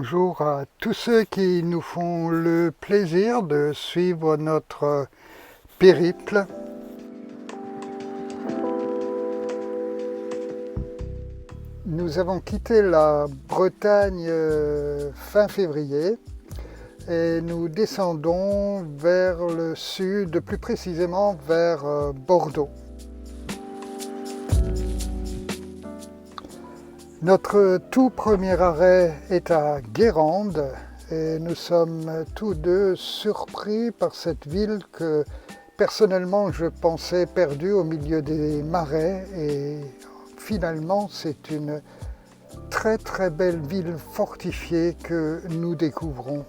bonjour à tous ceux qui nous font le plaisir de suivre notre périple. Nous avons quitté la Bretagne fin février et nous descendons vers le sud, plus précisément vers Bordeaux. Notre tout premier arrêt est à Guérande et nous sommes tous deux surpris par cette ville que personnellement je pensais perdue au milieu des marais, et finalement c'est une très belle ville fortifiée que nous découvrons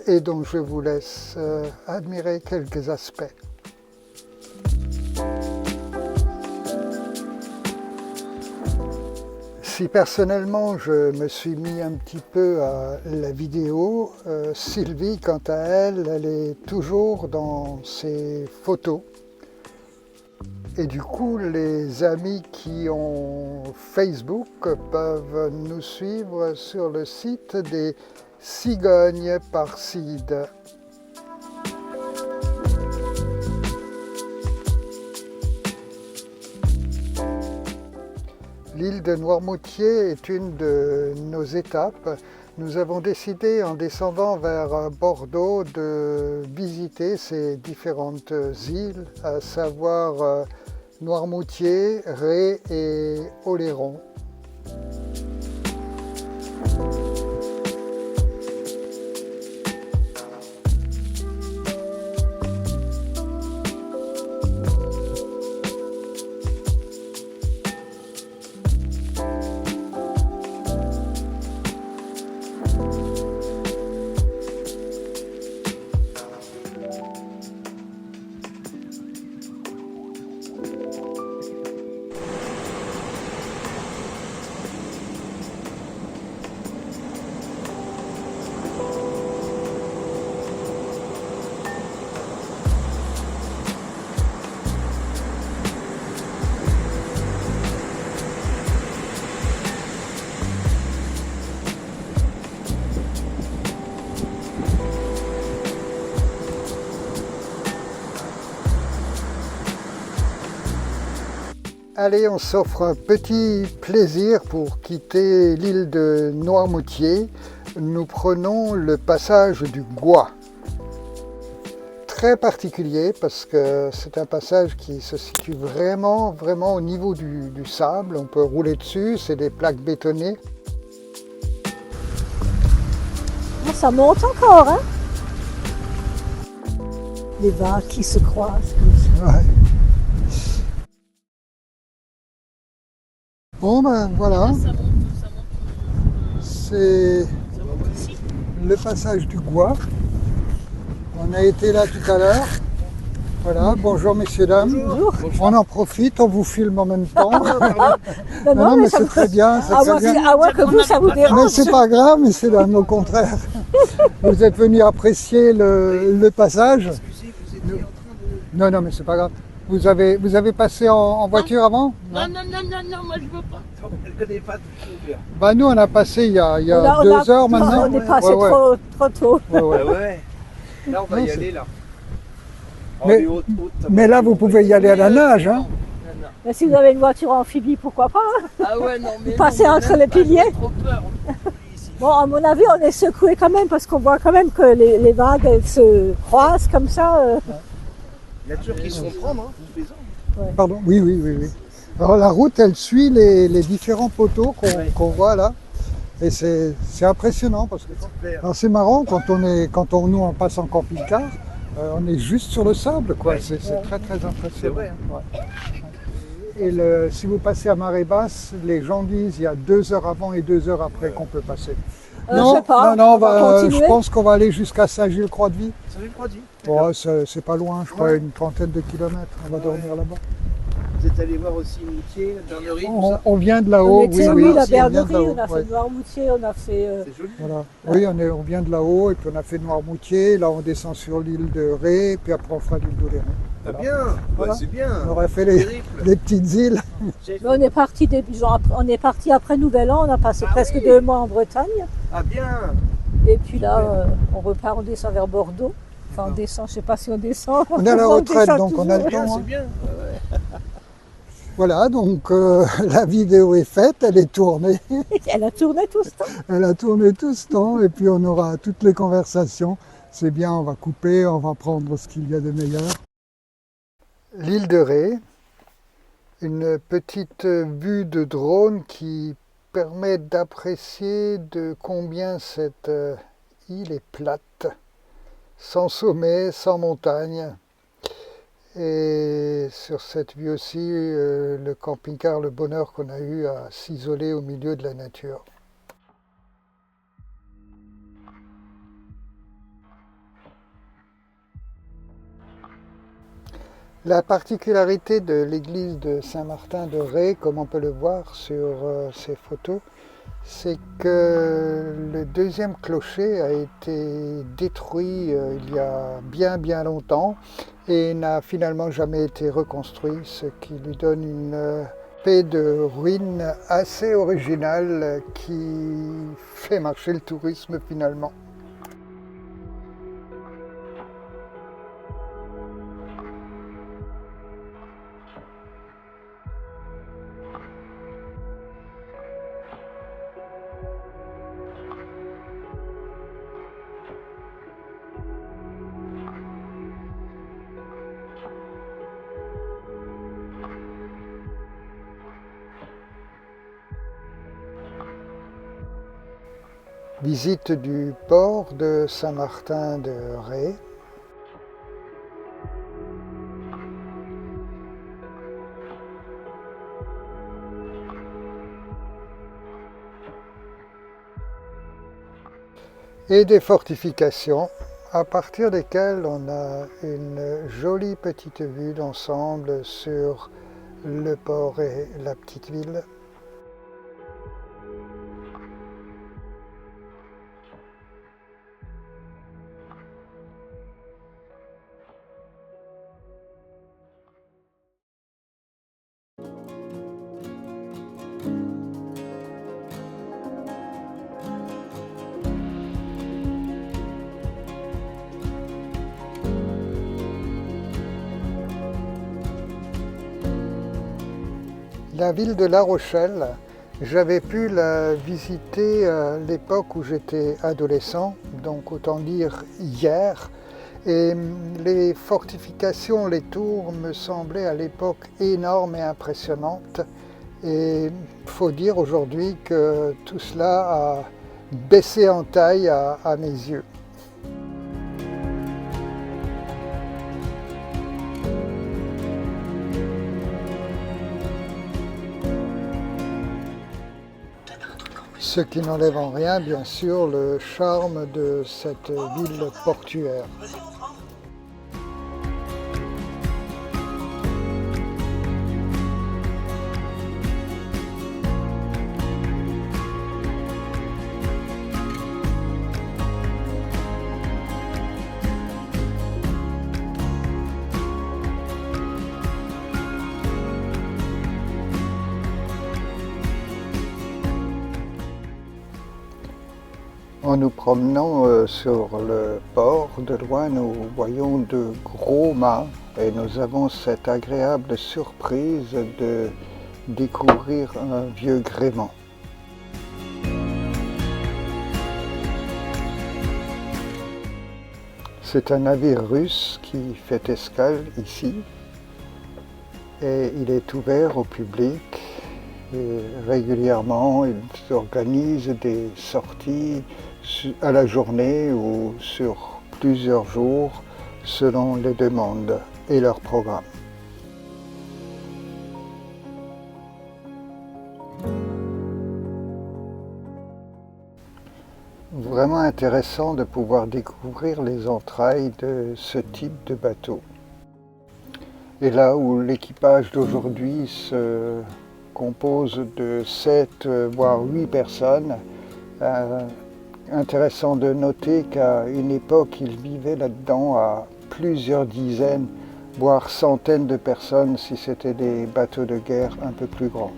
et dont je vous laisse admirer quelques aspects. Si personnellement je me suis mis un petit peu à la vidéo, Sylvie quant à elle, elle est toujours dans ses photos. Et du coup, les amis qui ont Facebook peuvent nous suivre sur le site des Cigognes par Cide. L'île de Noirmoutier est une de nos étapes. Nous avons décidé, en descendant vers Bordeaux, de visiter ces différentes îles, à savoir Noirmoutier, Ré et Oléron. Allez, on s'offre un petit plaisir pour quitter l'île de Noirmoutier. Nous prenons le passage du Gois. Très particulier parce que c'est un passage qui se situe vraiment au niveau du sable. On peut rouler dessus, c'est des plaques bétonnées. Ça monte encore, hein? Les vagues qui se croisent comme ça. Ouais. Bon ben voilà, c'est le passage du Gois. On a été là tout à l'heure. Voilà, bonjour messieurs, dames. Bonjour. On en profite, on vous filme en même temps. Non, mais c'est très bien. À moins que vous, ça vous dérange. Mais c'est pas grave, mais c'est au contraire. Vous êtes venus apprécier le passage. Excusez, vous étiez en train de... Non, mais c'est pas grave. Vous avez passé en voiture avant? Non, moi je veux pas. Elle connaît pas tout bien. Bah nous on a passé il y a 2 heures maintenant. On est passé trop tôt. Ouais. Là on va y aller là. Mais là vous pouvez y aller à la nage. Hein. Mais si vous avez une voiture amphibie, pourquoi pas? Ah ouais, non mais... Vous passez entre les piliers. J'ai trop peur. Bon, à mon avis, on est secoué quand même parce qu'on voit quand même que les vagues elles se croisent comme ça. Il y a toujours qui se font prendre, hein, vous plaisantez. Ouais. Pardon, oui. Alors la route, elle suit les différents poteaux qu'on voit là. Et c'est impressionnant parce que c'est marrant quand on passe en camping-car, on est juste sur le sable, quoi. Ouais. C'est très impressionnant. C'est vrai. Hein. Ouais. Et si vous passez à marée basse, les gens disent il y a 2 heures avant et 2 heures après qu'on peut passer. Je sais pas. Je pense qu'on va aller jusqu'à Saint-Gilles-Croix-de-Vie. Ça fait produit. Bon, c'est pas loin, je crois, une trentaine de kilomètres. On va dormir là-bas. Vous êtes allé voir aussi Moutier, la bernerie, tout ça. On vient de là-haut, oui, la bernerie, on on a fait Noirmoutier, on a fait... C'est joli. Voilà. Oui, on vient de là-haut et puis on a fait Noirmoutier. Là, on descend sur l'île de Ré, puis après on fera l'île d'Oléron. Ah Voilà. bien, Voilà. c'est bien. On aurait fait Périple. les petites îles. Mais on est parti après Nouvel An, on a passé presque 2 mois en Bretagne. Ah bien. Et puis là, on repart, on descend vers Bordeaux. Enfin, on descend, je ne sais pas si on descend. On est à la On retraite, descend donc on a le toujours. Bien, temps. c'est Hein. bien. Voilà, donc la vidéo est faite, elle est tournée. Elle a tourné tout ce temps. Elle a tourné tout ce temps et puis on aura toutes les conversations. C'est bien, on va couper, on va prendre ce qu'il y a de meilleur. L'île de Ré, une petite vue de drone qui permet d'apprécier de combien cette île est plate, sans sommet, sans montagne. Et sur cette vue aussi, le camping-car, le bonheur qu'on a eu à s'isoler au milieu de la nature. La particularité de l'église de Saint-Martin de Ré, comme on peut le voir sur ces photos, c'est que le deuxième clocher a été détruit il y a bien longtemps et n'a finalement jamais été reconstruit, ce qui lui donne une paix de ruines assez originale qui fait marcher le tourisme finalement. Visite du port de Saint-Martin de Ré. Et des fortifications à partir desquelles on a une jolie petite vue d'ensemble sur le port et la petite ville. La ville de La Rochelle, j'avais pu la visiter à l'époque où j'étais adolescent, donc autant dire hier. Et les fortifications, les tours me semblaient à l'époque énormes et impressionnantes. Et il faut dire aujourd'hui que tout cela a baissé en taille à mes yeux. Ce qui n'enlève en rien, bien sûr, le charme de cette ville portuaire. En nous promenant sur le port, de loin nous voyons de gros mâts et nous avons cette agréable surprise de découvrir un vieux gréement. C'est un navire russe qui fait escale ici et il est ouvert au public. Et régulièrement, ils organisent des sorties à la journée ou sur plusieurs jours selon les demandes et leurs programmes. Vraiment intéressant de pouvoir découvrir les entrailles de ce type de bateau. Et là où l'équipage d'aujourd'hui se compose de 7 voire 8 personnes, intéressant de noter qu'à une époque, ils vivaient là-dedans à plusieurs dizaines, voire centaines de personnes si c'était des bateaux de guerre un peu plus grands.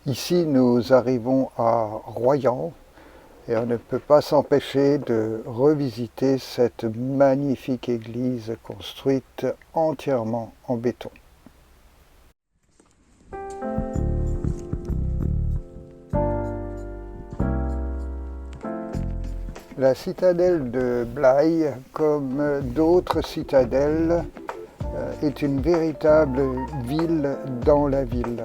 Ici, nous arrivons à Royan et on ne peut pas s'empêcher de revisiter cette magnifique église construite entièrement en béton. La citadelle de Blaye, comme d'autres citadelles, est une véritable ville dans la ville.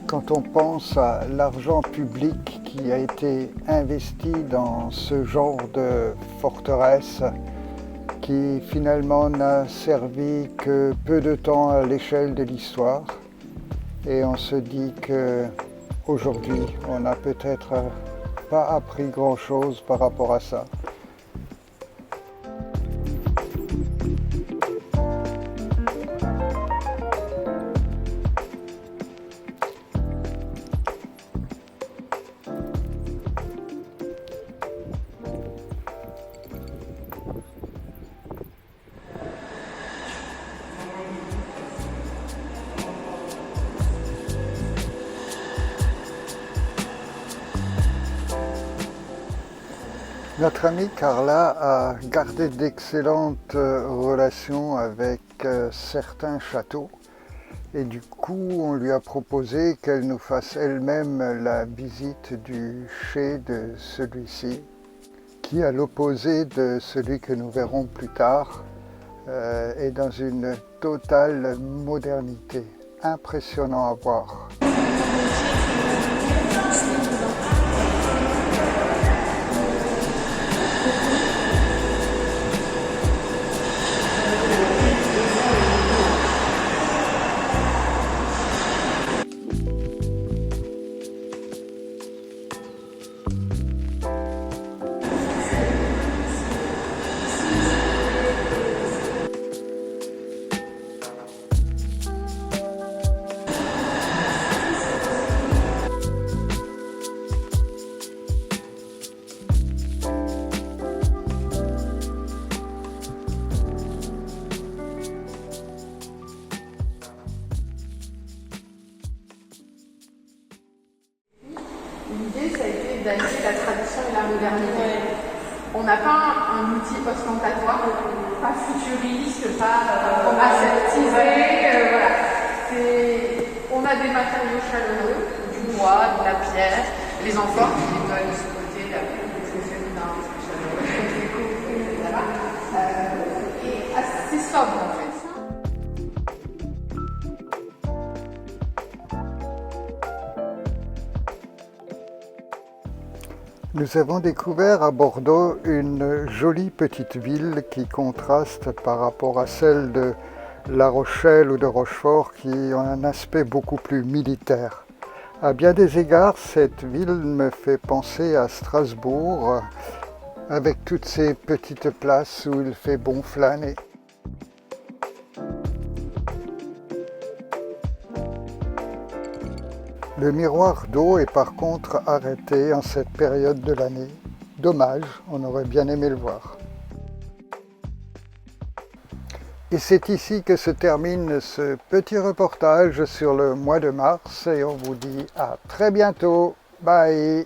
Quand on pense à l'argent public qui a été investi dans ce genre de forteresse, qui finalement n'a servi que peu de temps à l'échelle de l'histoire, et on se dit qu'aujourd'hui, on n'a peut-être pas appris grand-chose par rapport à ça. Notre amie Carla a gardé d'excellentes relations avec certains châteaux et du coup on lui a proposé qu'elle nous fasse elle-même la visite du chai de celui-ci, qui à l'opposé de celui que nous verrons plus tard est dans une totale modernité, impressionnant à voir. L'idée, ça a été d'allier la tradition et la modernité. On n'a pas un outil ostentatoire, pas futuriste, pas aseptisé. Voilà. On a des matériaux chaleureux, du bois, de la pierre, les amphores qui donnent ce côté féminin, chaleureux, voilà. Et assez sobre en fait. Nous avons découvert à Bordeaux une jolie petite ville qui contraste par rapport à celle de La Rochelle ou de Rochefort qui ont un aspect beaucoup plus militaire. À bien des égards, cette ville me fait penser à Strasbourg avec toutes ces petites places où il fait bon flâner. Le miroir d'eau est par contre arrêté en cette période de l'année. Dommage, on aurait bien aimé le voir. Et c'est ici que se termine ce petit reportage sur le mois de mars et on vous dit à très bientôt. Bye!